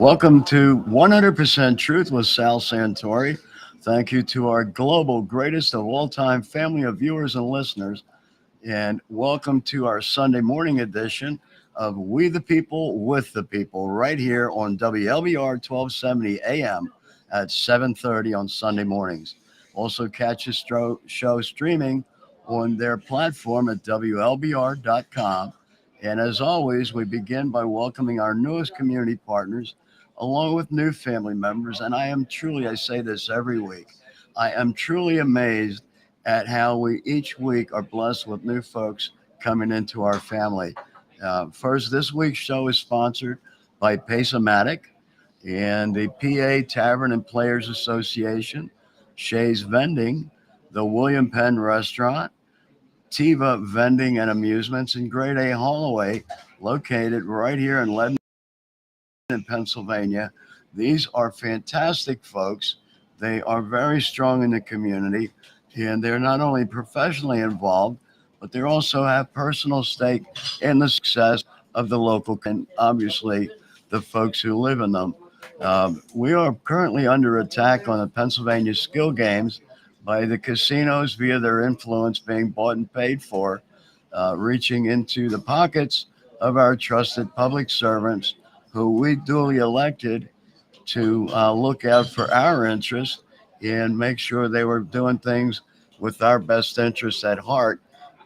Welcome to 100% Truth with Sal Santori. Thank you to our global greatest of all time family of viewers and listeners. And welcome to our Sunday morning edition of We the People with the People right here on WLBR 1270 AM at 7:30 on Sunday mornings. Also catch the show streaming on their platform at WLBR.com. And as always, we begin by welcoming our newest community partners along with new family members. And I say this every week, I am truly amazed at how we each week are blessed with new folks coming into our family. First, this week's show is sponsored by Pace-O-Matic and the PA Tavern and Players Association, Shay's Vending, the William Penn Restaurant, Tiva Vending and Amusements, and Grade A Holloway, located right here in Lebanon, in Pennsylvania. These are fantastic folks. They are very strong in the community, and they're not only professionally involved, but they also have personal stake in the success of the local and obviously the folks who live in them. We are currently under attack on the Pennsylvania skill games by the casinos via their influence being bought and paid for, reaching into the pockets of our trusted public servants who we duly elected to look out for our interests and make sure they were doing things with our best interests at heart.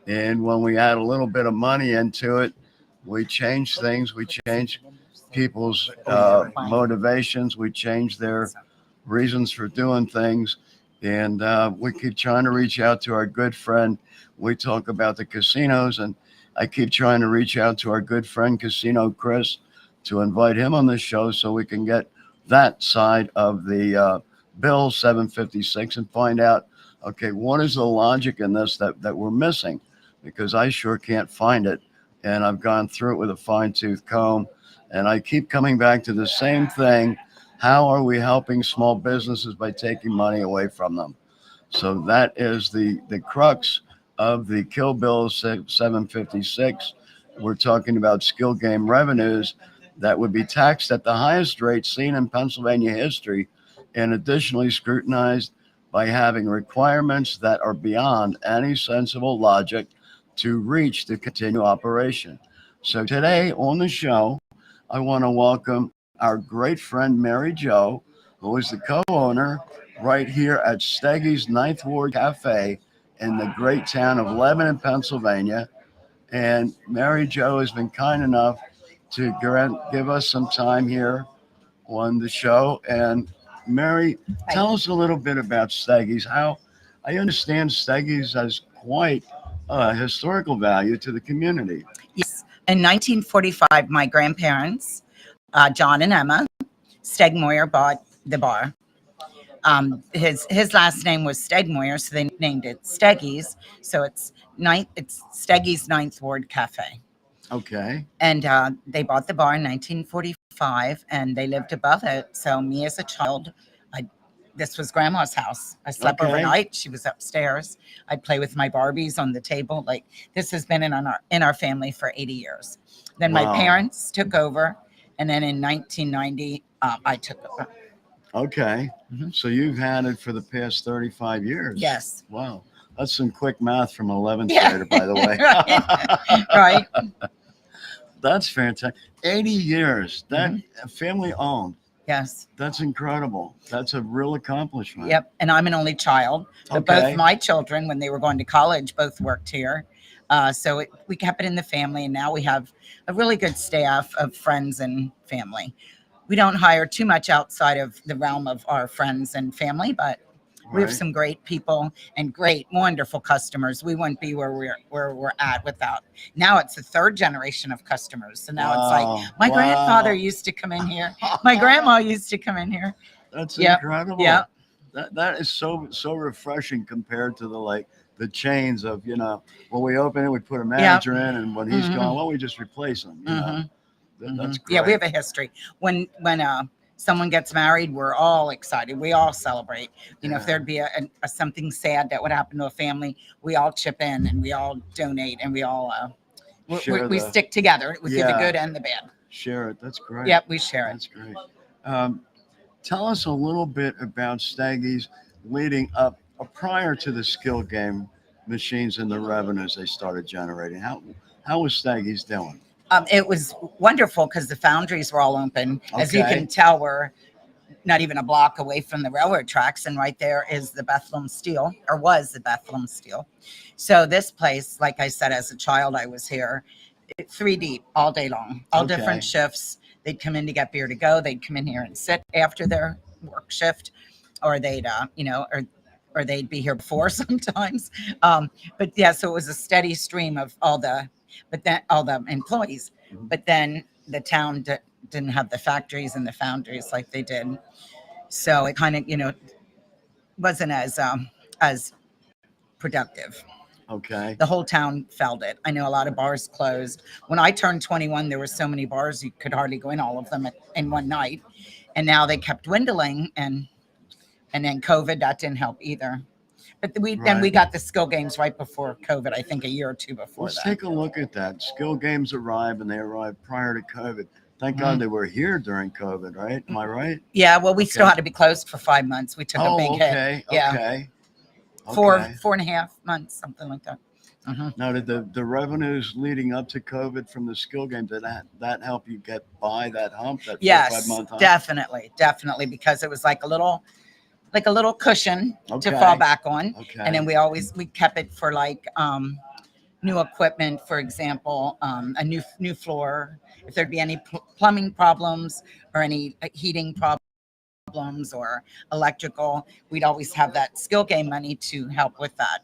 And when we add a little bit of money into it, we change things. We change people's motivations. We change their reasons for doing things. And we keep trying to reach out to our good friend. We talk about the casinos, and I keep trying to reach out to our good friend Casino Chris to invite him on the show so we can get that side of the bill 756 and find out, okay, what is the logic in this that we're missing? Because I sure can't find it. And I've gone through it with a fine-tooth comb, and I keep coming back to the same thing. How are we helping small businesses by taking money away from them? So that is the crux of the Kill Bill 756. We're talking about skill game revenues that would be taxed at the highest rate seen in Pennsylvania history, and additionally scrutinized by having requirements that are beyond any sensible logic to reach the continued operation. So today on the show, I want to welcome our great friend Mary Jo, who is the co-owner right here at Steggies Ninth Ward Cafe in the great town of Lebanon, Pennsylvania. And Mary Jo has been kind enough to give us some time here on the show. And Mary, tell us a little bit about Steggies. How I understand Steggies has quite a historical value to the community. Yes. In 1945, my grandparents, John and Emma Stegmoyer, bought the bar. His last name was Stegmoyer, so they named it Steggies. So it's Steggies Ninth Ward Cafe. Okay. And they bought the bar in 1945, and they lived above it. So me as a child, this was Grandma's house. I slept overnight. She was upstairs. I'd play with my Barbies on the table. Like, this has been in our family for 80 years. Then my parents took over, and then in 1990, I took over. Okay. Mm-hmm. So you've had it for the past 35 years. Yes. Wow. That's some quick math from 11th grader, by the way. Right. That's fantastic. 80 years. That family owned. Yes. That's incredible. That's a real accomplishment. Yep. And I'm an only child. But both my children, when they were going to college, both worked here. So we kept it in the family. And now we have a really good staff of friends and family. We don't hire too much outside of the realm of our friends and family, but we have some great people and great, wonderful customers. We wouldn't be where we're at without. Now it's the third generation of customers. So now it's like my grandfather used to come in here. My grandma used to come in here. That's incredible. Yeah. That is so refreshing compared to the chains of, when we open it, we put a manager in, and when he's gone, well, we just replace him. That's great. Yeah, we have a history. When someone gets married, we're all excited. We all celebrate. If there'd be a something sad that would happen to a family, we all chip in and we all donate and we all we stick together. We do the good and the bad. Share it. That's great. Yep, we share it. That's great. Um, Tell us a little bit about Steggies leading up prior to the skill game machines and the revenues they started generating. How was Steggies doing? It was wonderful because the foundries were all open. As you Okay. can tell, we're not even a block away from the railroad tracks, and right there is the Bethlehem Steel, or was the Bethlehem Steel. So this place, like I said, as a child, I was here, three deep all day long, all different Okay. shifts. They'd come in to get beer to go. They'd come in here and sit after their work shift, or they'd, or they'd be here before sometimes. But yeah, so it was a steady stream of but then all the employees. Mhm. But then the town didn't have the factories and the foundries like they did, so it kind of wasn't as productive. Okay. The whole town felt it. I know a lot of bars closed. When I turned 21, there were so many bars you could hardly go in all of them in one night, and now they kept dwindling, and then COVID, that didn't help either. But then we Right. got the skill games right before COVID, I think a year or two before Let's that. take a look at that. Skill games arrived, and they arrived prior to COVID. Thank God they were here during COVID, right? Am I right? Yeah, well, we still Okay. had to be closed for 5 months. We took a Oh, big hit. okay. Yeah, Okay. four Okay. 4.5 months, something like that. Now, did the revenues leading up to COVID from the skill games, did that help you get by that hump, that 4 or 5 Yes, month hump? definitely, because it was like a little cushion to Okay. fall back on. Okay. And then we kept it for like new equipment, for example, a new floor. If there'd be any plumbing problems or any heating problems or electrical, we'd always have that skill game money to help with that.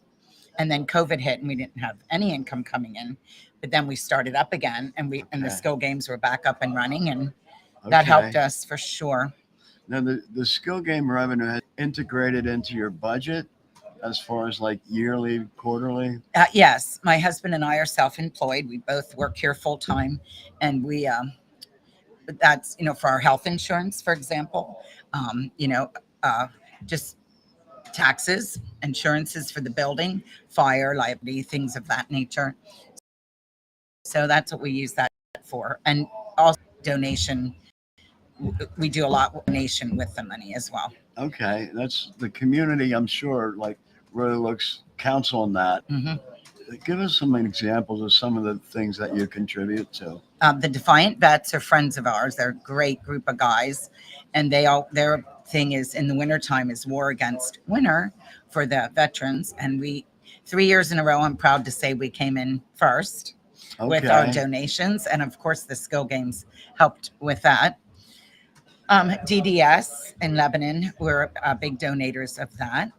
And then COVID hit, and we didn't have any income coming in. But then we started up again, and the Okay. skill games were back up and running, and that helped Okay. us for sure. Now, the skill game revenue has integrated into your budget as far as like yearly, quarterly? Yes, my husband and I are self-employed. We both work here full time, and that's for our health insurance, for example. Um, you know, uh, just taxes, insurances for the building, fire, liability, things of that nature. So that's what we use that for, and also donation. We do a lot of donation with the money as well. Okay. That's the community, I'm sure, like really looks counts on that. Hmm. Give us some examples of some of the things that you contribute to. The Defiant Vets are friends of ours. They're a great group of guys, and their thing is in the wintertime is War Against Winter for the veterans. And 3 years in a row, I'm proud to say we came in first with our Okay. donations, and of course the skill games helped with that. DDS in Lebanon, we're big donators of that.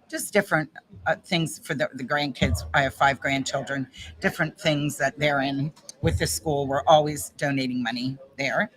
Just different things for the grandkids. I have 5 grandchildren, different things that they're in with the school. We're always donating money there.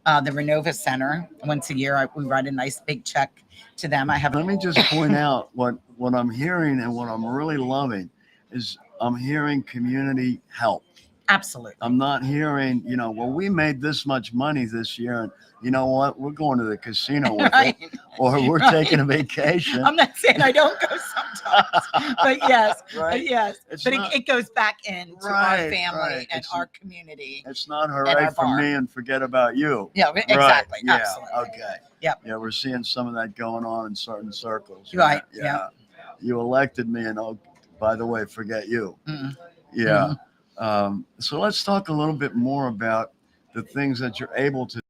The Renova Center, once a year, we write a nice big check to them. I have. Let me just point out what I'm hearing and what I'm really loving is I'm hearing community help. Absolutely. I'm not hearing, well, we made this much money this year, and you know what? We're going to the casino with Right, it, or we're right. taking a vacation. I'm not saying I don't go sometimes, but yes, Right? yes. It's But not- it goes back into our Right, family right. and It's- our community. It's not our hooray for bar. me and forget about you. Yeah, Right. exactly. Yeah. Absolutely. Okay. Yep. Yeah, we're seeing some of that going on in certain circles. Right. Yeah. You elected me, and by the way, forget you. Mm. Yeah. So let's talk a little bit more about the things that you're able to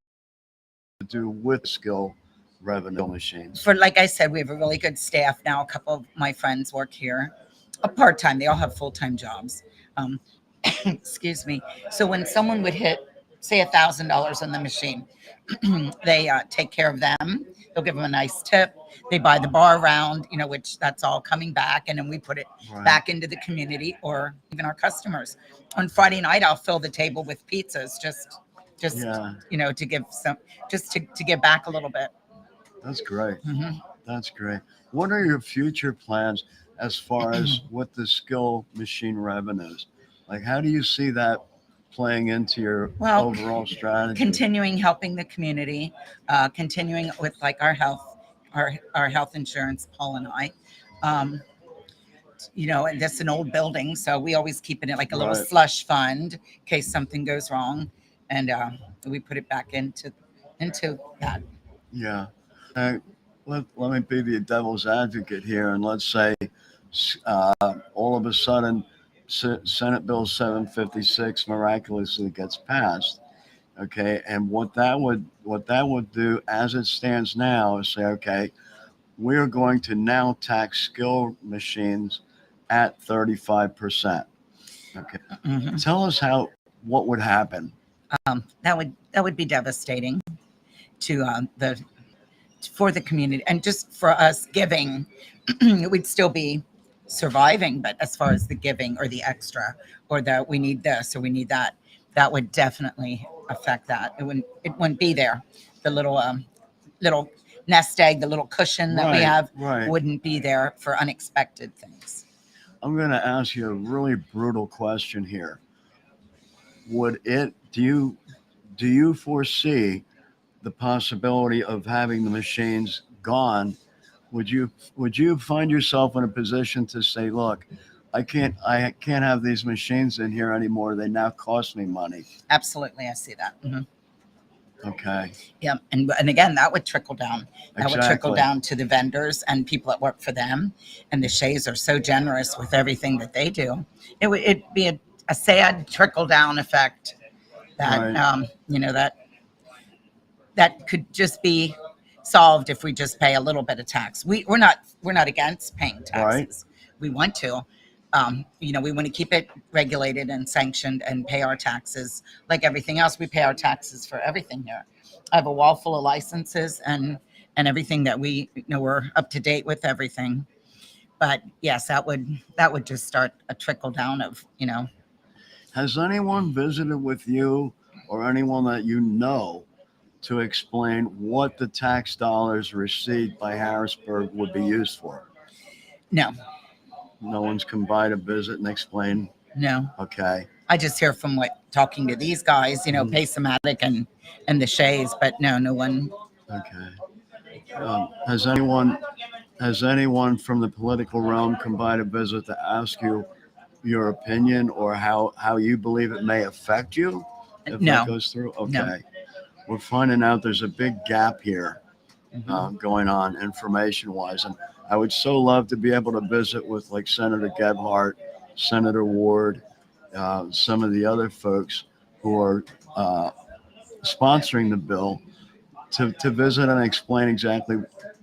do with skill revenue machines. For like I said, we have a really good staff now. A couple of my friends work here, a part time. They all have full time jobs. Um, excuse me. So when someone would hit, say, $1,000 on the machine, they take care of them. They'll give them a nice tip. They buy the bar round, which that's all coming back, and then we put it Right. back into the community or even our customers. On Friday night, I'll fill the table with pizzas, just Yeah. to give to give back a little bit. That's great. Mhm. That's great. What are your future plans as far as with the skill machine revenues? Like, how do you see that playing into your Well, overall strategy? Continuing helping the community, continuing with like our health insurance, Paul and I. Um, and that's an old building, so we always keep it in like a little Right. slush fund in case something goes wrong, and we put it back into into that. Yeah. Uh, let me be the devil's advocate here, and let's say all of a sudden Senate Bill 756 miraculously gets passed. Okay, and what that would do, as it stands now, is say, okay, we are going to now tax skill machines at 35%. Okay, Hmm. tell us how what would happen. That would be devastating to the for the community and just for us giving. We'd still be surviving, but as far as the giving or the extra or that we need this or we need that, that would definitely affect that. It wouldn't be there. The little nest egg, the little cushion that we Right, have right. wouldn't be there for unexpected things. I'm going to ask you a really brutal question here. Would it do you foresee the possibility of having the machines gone? Would you find yourself in a position to say, look, I can't have these machines in here anymore. They now cost me money. Absolutely, I see that. Hmm. Okay. Yeah, and again, that would trickle down. That would trickle Exactly. down to the vendors and people that work for them. And the Shays are so generous with everything that they do. It'd be a sad trickle down effect that Right. that could just be solved if we just pay a little bit of tax. We're not against paying Right. taxes. We want to. We want to keep it regulated and sanctioned and pay our taxes like everything else. We pay our taxes for everything here. I have a wall full of licenses and everything that we're up to date with everything. But yes, that would just start a trickle down of. Has anyone visited with you or anyone that you know to explain what the tax dollars received by Harrisburg would be used for? No, No one's come by to visit and explain. no. Okay. I just hear from what talking to these guys, Mhm. Pasomatic and the Shays, but no one. Okay. Has anyone from the political realm come by to visit to ask you your opinion or how you believe it may affect you if that No, goes through? no. Okay. We're finding out there's a big gap here Hmm. going on information wise. And I would so love to be able to visit with like Senator Gebhardt, Senator Ward, some of the other folks who are uh, sponsoring the bill to visit and explain exactly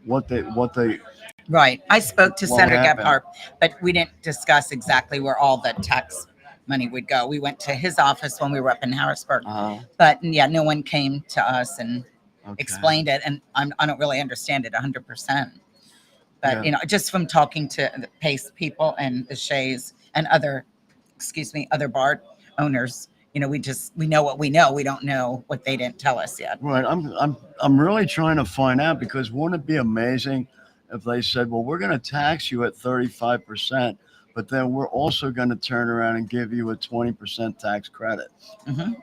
what they Right. I spoke to what would Senator happen. Gebhardt, but we didn't discuss exactly where all the tax money would go. We went to his office when we were up in Harrisburg, Uh, but yeah, no one came to us and okay. explained it, and I don't really understand it 100%. But Yeah. just from talking to the Pace people and the Shays and other bar owners, we know what we know. We don't know what they didn't tell us yet. Right. I'm really trying to find out because wouldn't it be amazing if they said, well, we're going to tax you at 35%, but then we're also going to turn around and give you a 20% tax credit. Hmm.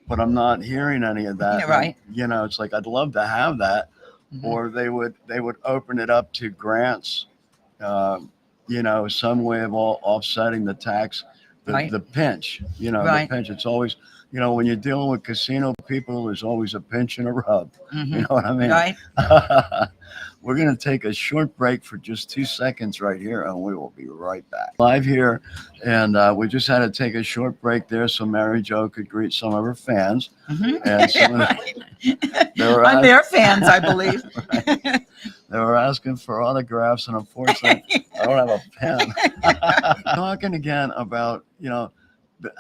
But I'm not hearing any of that. Right. It's like I'd love to have that, Hmm. or they would open it up to grants, uh, some way of offsetting the tax, Right. the pinch, the Right. pinch. It's always, when you're dealing with casino people, there's always a pinch and a rub. You Hmm. know what I mean? Right. We're going to take a short break for just 2 seconds right here, and we will be right back. Live here, and we just had to take a short break there so Mary Jo could greet some of her fans. Hmm. And some of they were I'm their fans, I believe. right. They were asking for autographs, and unfortunately, I don't have a pen. Talking again about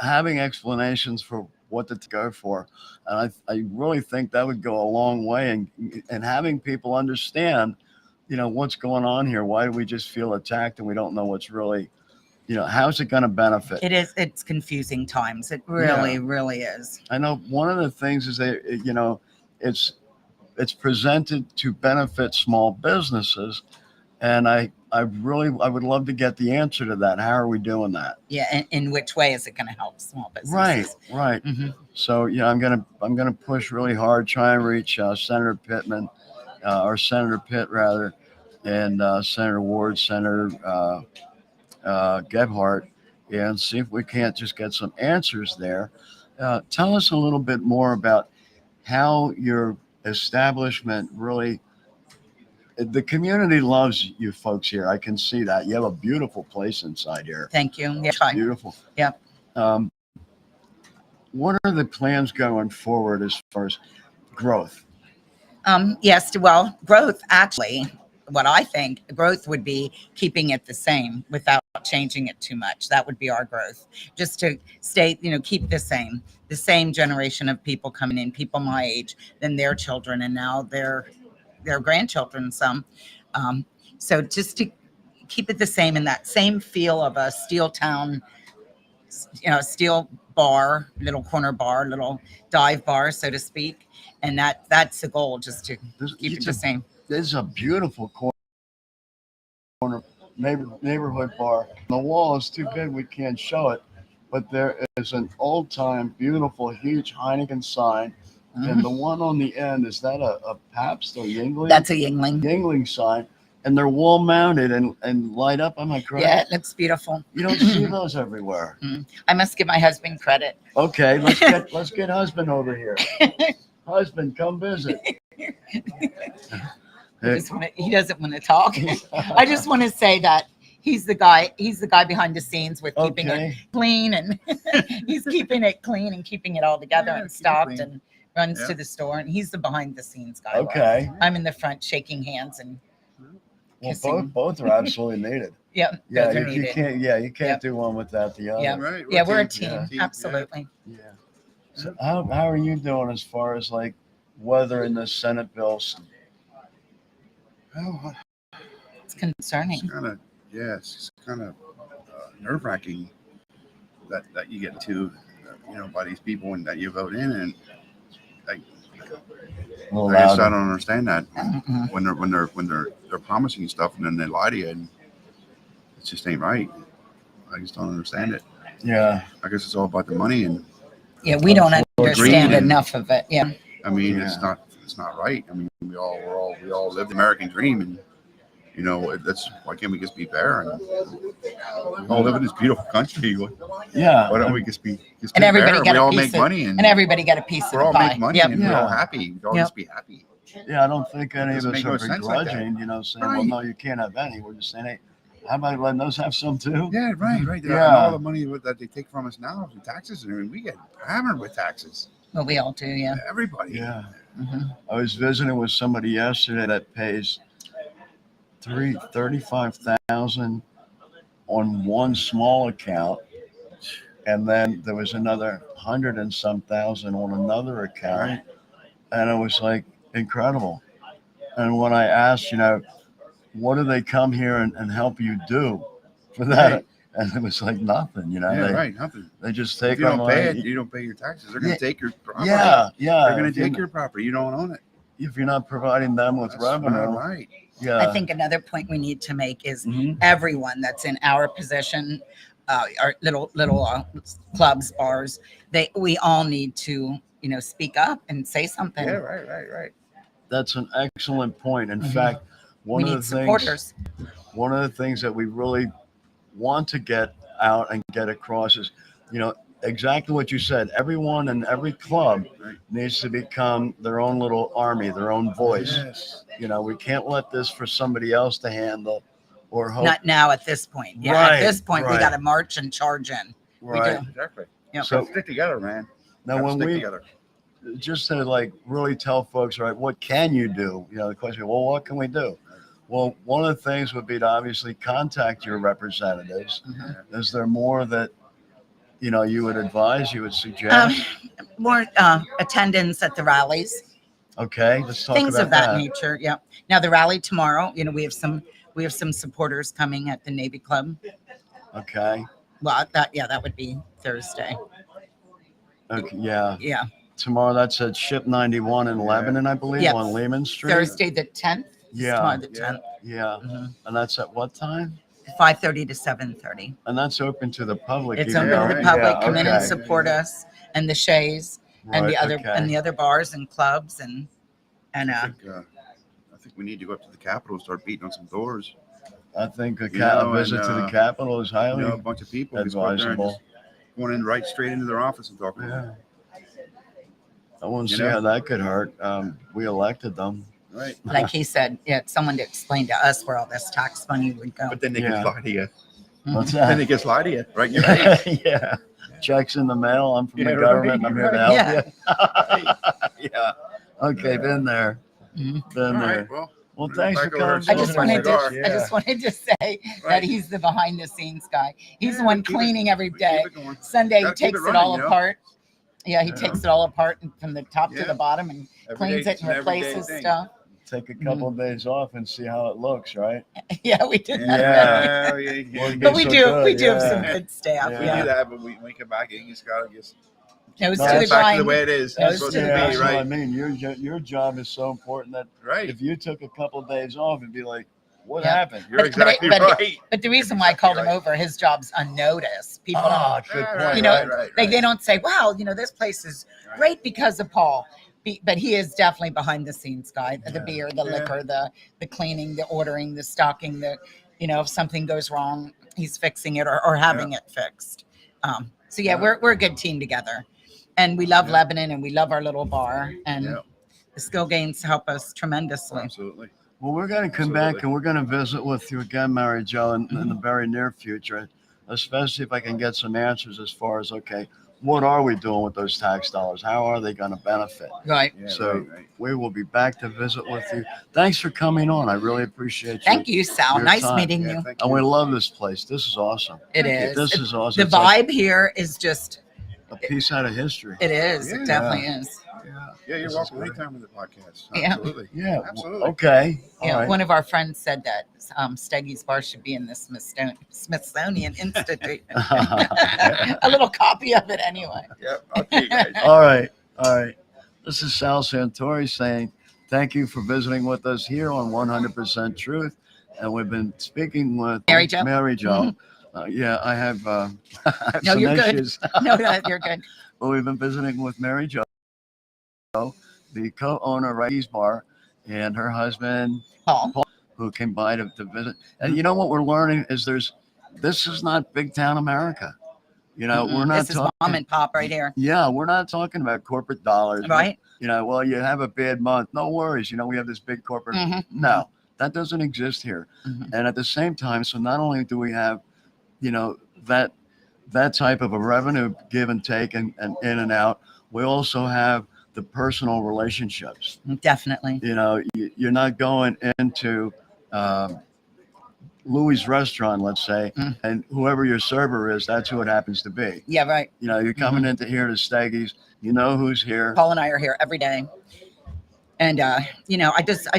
having explanations for what to go for, and I really think that would go a long way, and having people understand, what's going on here. Why do we just feel attacked and we don't know what's really, how's it going to benefit? It's confusing times. It Yeah. really, really is. I know one of the things is it's it's presented to benefit small businesses, and I would love to get the answer to that. How are we doing that? Yeah. In which way is it going to help small Right, businesses? right. Hmm. So I'm gonna push really hard, try and reach Senator Pittman, or Senator Pitt rather, and Senator Ward, Senator Gebhardt, and see if we can't just get some answers there. Tell us a little bit more about how establishment really, the community loves you folks here. I can see that. You have a beautiful place inside here. Thank you. Yeah, It's beautiful. Yep. Um, what are the plans going forward as far as growth? Yes, well, growth actually, what I think growth would be keeping it the same without changing it too much. That would be our growth. Just to stay, keep the same generation of people coming in, people my age, then their children, and now their grandchildren, some. Um, so just to keep it the same in that same feel of a steel town, steel bar, little corner bar, little dive bar, so to speak. And that's the goal, just to keep it the same. This is a beautiful corner neighborhood bar. The wall is too big; we can't show it, but there is an old time, beautiful, huge Heineken sign. And the one on the end, is that a Pabst or Yingling? That's a Yingling. Yingling sign. And they're wall mounted and light up. Am I correct? Yeah, it looks beautiful. You don't see those everywhere. I must give my husband credit. Okay, let's get husband over here. Husband, come visit. He doesn't want to talk. I just want to say that he's the guy behind the scenes with keeping it clean, and he's keeping it clean and keeping it all together and stocked, and runs to the store, and he's the behind the scenes guy. Okay. I'm in the front shaking hands and kissing. Both are absolutely needed. Yeah, you can't do one without the other. Yeah, Right. yeah, we're a team. Absolutely. Yeah. So how are you doing as far as like weather in the Senate bills? Well, It's concerning. it's kind of nerve wracking that you get to, by these people and that you vote in, and I just don't understand that when they're promising you stuff and then they lie to you, and it just ain't right. I just don't understand it. Yeah. I guess it's all about the money, and We don't understand Green. enough of it. Yeah. I mean, it's not right. I mean, we all live the American dream, and that's why can't we just be fair and we all live in this beautiful country? Yeah. Why don't we just be And everybody fair? get We a all piece make of, money, and everybody get a piece of we the all pie. make money, Yep. and we're all happy. We all Yep. just be happy. Yeah, I don't think any of Doesn't us make are no sense like that. begrudging, saying, Right. well, no, you can't have any. We're just saying, hey, how about letting those have some too? Yeah, right. Yeah. And all the money that they take from us now, the taxes, and everything, we get hammered with taxes. Well, we all do. Yeah. Everybody. Yeah. Mhm. I was visiting with somebody yesterday that pays $35,000 on one small account, and then there was another 100 and some thousand on another account, Right. and it was like incredible. And when I asked, what do they come here and help you do for that? Right. And it was like nothing, Nothing. They just If take you our don't pay money. it, you don't pay your taxes. They're going to take your property. Yeah. They're going If to you're take your property. You don't own it. if you're not providing them with That's revenue. not right. Yeah. I think another point we need to make is Mhm. everyone that's in our position, our little clubs, bars, we all need to speak up and say something. Yeah, right. That's an excellent point. In Mhm. fact, We need supporters. one of the things that we really want to get out and get across is, exactly what you said. Everyone in every club Right. needs to become their own little army, their own voice. Yes. We can't let this for somebody else to handle or hope. Not now at this point. Yeah, Right, at this point we right. got to march and charge in. Right. do. Exactly. Yeah. So Stick together, man. now Gotta when stick we together. just to really tell folks, right, what can you do? The question, well, what can we do? Well, one of the things would be to obviously contact your representatives. Mhm. Is there more that, you would advise, you would suggest? More attendance at the rallies, Okay, let's talk things about of that nature. Yeah. Now the rally tomorrow, we have some supporters coming at the Navy Club. Okay. Well, that would be Thursday. Okay. Yeah. Yeah. Tomorrow, that's at Ship 91 in Lebanon, I believe, Yep. on Lehman Street. Thursday the 10th. Yeah. Tomorrow the Yeah. 10th. Yeah. Mhm. And that's at what time? 5:30 to 7:30. And that's open to the public. It's even open to though- the public. Yeah, Come in and okay. support us, and the Shays and the Right, other okay. bars and clubs and I think we need to go up to the Capitol and start beating on some doors. I think a know, visit and, to the Capitol is highly A bunch of people just go up there and advisable. just going in right straight into their office and talk to them. Yeah. I won't You see know? how that could hurt. We elected them. Right. Like he said, yeah, someone to explain to us where all this tax money would go. But then they Yeah. can lie to you. What's Then that? they just lie to you, right? In your face. Yeah. Checks in the mail. I'm from Yeah, the government. right, And I'm here to right. help you. Yeah. Okay, been there. Mhm. Been All there. right. Well, Well, we're thanks for back over here coming. I just smoking a wanted to, cigar. I just wanted to say that Right. he's the behind the scenes guy. He's the Yeah, one we keep it- cleaning every we day. keep it going. Sunday he Gotta keep takes it it running, all you know? apart. Yeah, he Yeah. takes it all apart and from the top to Yeah. the bottom and Every cleans day, it it's and an everyday replaces thing. stuff. Take a couple of days off and see how it looks, right? Yeah, we did that. Yeah. already. Yeah. But we so do good, we do have yeah. some good staff. Yeah. We Yeah. do that, but we come back and you just gotta just Nose No, to the that's back to grind. the way it is. Nose It's supposed to to the be, That's what I right? mean. Your job is so important that Right. if you took a couple of days off and be like, what Yeah. happened? You're But- exactly but- right. But the reason why I called him Right. over, his job's unnoticed. People don't, Ah, good Right, point. You know, right? right, like they right. don't say, "Wow, this place is Right. great because of Paul." But he is definitely behind the scenes guy. The Yeah. beer, the Yeah. liquor, the cleaning, the ordering, the stocking. If something goes wrong, he's fixing it or having it fixed. So yeah, Yeah. we're a good team together, and we love Yeah. Lebanon, and we love our little bar, and Yeah. the skill games help us tremendously. Absolutely. Well, we're going to come back Absolutely. and we're going to visit with you again, Mary Jo, in the very near future, especially if I can get some answers as far as, okay, what are we doing with those tax dollars? How are they going to benefit? Right. Yeah, So right, right. we will be back to visit with you. Thanks for coming on. I really appreciate you. Thank you, Sal. Your Nice time. meeting Yeah, you. thank And we you. love this place. This is awesome. It Thank you. is. This is awesome. The It's like vibe here is just. a piece out of history. It is. Yeah. It definitely is. Yeah. Yeah, you're This is welcome great. anytime with the podcast. Yeah. Absolutely. Yeah. Absolutely. Okay. All Yeah, right. one of our friends said that Steggies bar should be in the Smithsonian Institute. A little copy of it anyway. Yep. Okay, guys. All right. All right. This is Sal Santori saying thank you for visiting with us here on 100% Truth. And we've been speaking with Mary Jo. Mary Jo. Yeah, I have, I have No, some you're good. issues. No, you're good. But we've been visiting with Mary Jo, the co-owner of Ricky's Bar, and her husband, Paul. who came by to visit. And you know what we're learning is this is not big town America. We're not This is talking. mom and pop right here. Yeah, we're not talking about corporate dollars. Right? Well, you have a bad month. No worries. We have this big corporate. Mhm. No, that doesn't exist here. Mhm. And at the same time, so not only do we have, that type of a revenue give and take and in and out, we also have the personal relationships. Definitely. You're not going into Louis' restaurant, let's say, Mm. and whoever your server is, that's who it happens to be. Yeah, right. You're coming into here to Steggies. You know who's here. Paul and I are here every day. And I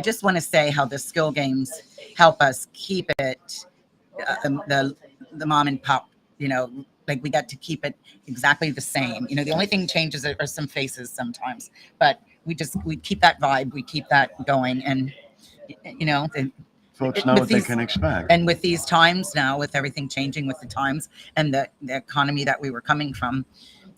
just want to say how the skill games help us keep it the mom and pop, like we got to keep it exactly the same. The only thing changes are some faces sometimes, but we keep that vibe, we keep that going, and Folks know with what they these- can expect. and with these times now, with everything changing with the times and the economy that we were coming from,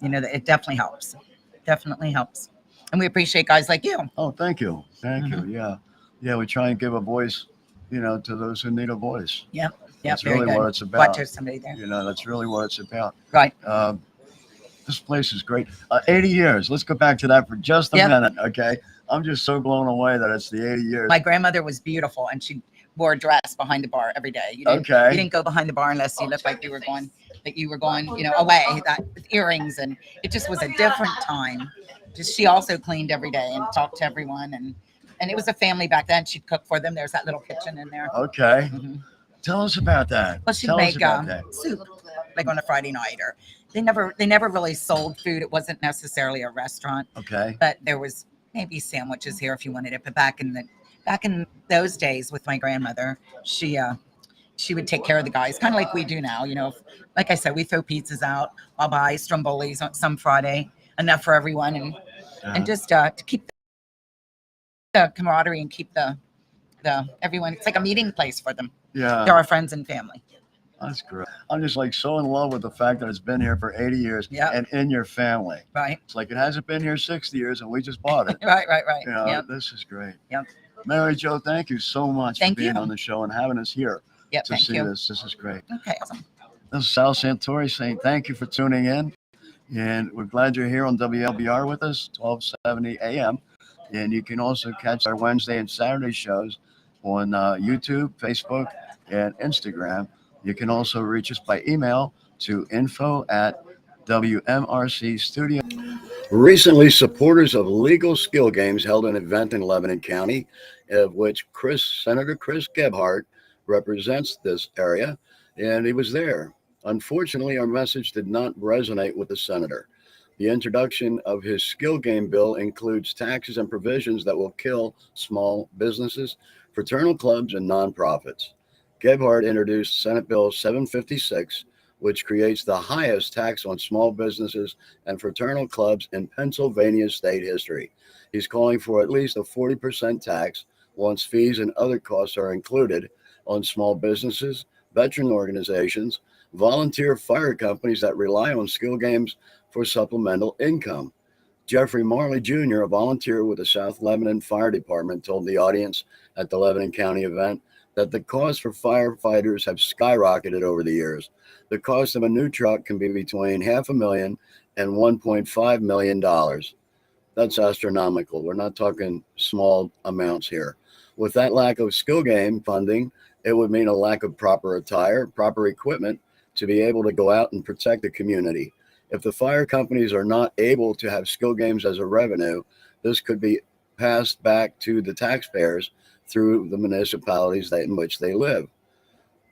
it definitely helps. Definitely helps. And we appreciate guys like you. Oh, thank you. Thank you. Yeah, we try and give a voice, to those who need a voice. Yeah, That's very really good. what it's about. Watch, there's somebody there. That's really what it's about. Right. This place is great. 80 years. Let's go back to that for just a Yep. minute, okay? I'm just so blown away that it's the 80 years. My grandmother was beautiful, and she wore a dress behind the bar every day. You Okay. didn't go behind the bar unless you looked like you were going, away, that with earrings, and it just was a different time. She also cleaned every day and talked to everyone, and it was a family back then. She'd cook for them. There's that little kitchen in there. Okay. Mhm. Tell us about that. Well, she'd Tell us make about that. soup, like on a Friday night, or they never really sold food. It wasn't necessarily a restaurant, Okay. but there was maybe sandwiches here if you wanted it. But back in those days with my grandmother, she would take care of the guys, kind of like we do now. Like I said, we throw pizzas out. I'll buy strombolis on some Friday, enough for everyone, and just to keep the camaraderie and keep the everyone. It's like a meeting place for them. Yeah. They're our friends and family. That's great. I'm just so in love with the fact that it's been here for 80 years Yeah. and in your family. Right. It's like it hasn't been here 60 years and we just bought it. Right. Yep. This is great. Yep. Mary Jo, thank you so much Thank for being you. on the show and having us here Yep. to Thank see you. this. This is great. Okay. Awesome. This is Sal Santori saying thank you for tuning in. And we're glad you're here on WLBR with us, 1270 AM. And you can also catch our Wednesday and Saturday shows on YouTube, Facebook, and Instagram. You can also reach us by email to info@WMRCstudio. Recently, supporters of legal skill games held an event in Lebanon County, of which Senator Chris Gebhardt represents this area, and he was there. Unfortunately, our message did not resonate with the senator. The introduction of his skill game bill includes taxes and provisions that will kill small businesses, fraternal clubs, and nonprofits. Gebhardt introduced Senate Bill 756, which creates the highest tax on small businesses and fraternal clubs in Pennsylvania state history. He's calling for at least a 40% tax once fees and other costs are included on small businesses, veteran organizations, volunteer fire companies that rely on skill games for supplemental income. Jeffrey Marley Jr., a volunteer with the South Lebanon Fire Department, told the audience at the Lebanon County event that the costs for firefighters have skyrocketed over the years. The cost of a new truck can be between $500,000 and $1.5 million. That's astronomical. We're not talking small amounts here. With that lack of skill game funding, it would mean a lack of proper attire, proper equipment to be able to go out and protect the community. If the fire companies are not able to have skill games as a revenue, this could be passed back to the taxpayers through the municipalities in which they live.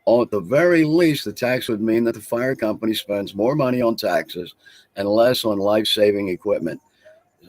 At the very least, the tax would mean that the fire company spends more money on taxes and less on life-saving equipment.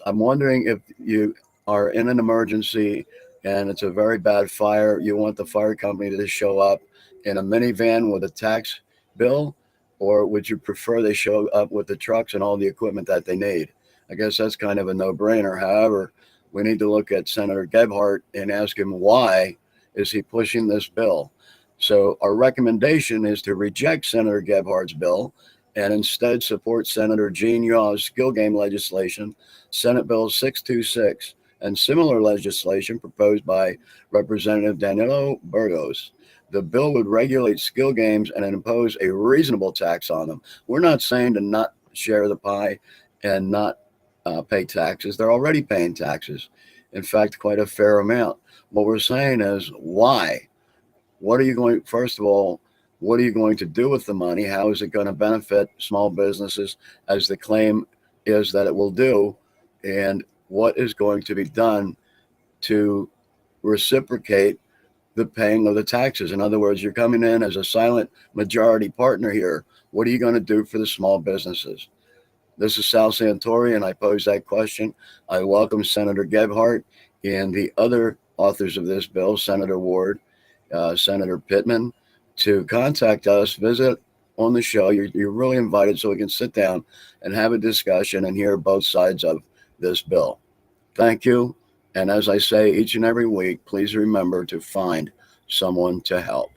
I'm wondering if you are in an emergency and it's a very bad fire, you want the fire company to show up in a minivan with a tax bill, or would you prefer they show up with the trucks and all the equipment that they need? I guess that's kind of a no-brainer. However, we need to look at Senator Gebhardt and ask him why is he pushing this bill. So our recommendation is to reject Senator Gebhardt's bill and instead support Senator Gene Yaw's skill game legislation, Senate Bill 626, and similar legislation proposed by Representative Danilo Burgos. The bill would regulate skill games and impose a reasonable tax on them. We're not saying to not share the pie and not pay taxes. They're already paying taxes. In fact, quite a fair amount. What we're saying is why? First of all, what are you going to do with the money? How is it going to benefit small businesses, as the claim is that it will do? And what is going to be done to reciprocate the paying of the taxes? In other words, you're coming in as a silent majority partner here. What are you going to do for the small businesses? This is Sal Santori, and I pose that question. I welcome Senator Gebhardt and the other authors of this bill, Senator Ward, Senator Pittman, to contact us, visit on the show. You're really invited so we can sit down and have a discussion and hear both sides of this bill. Thank you. And as I say each and every week, please remember to find someone to help.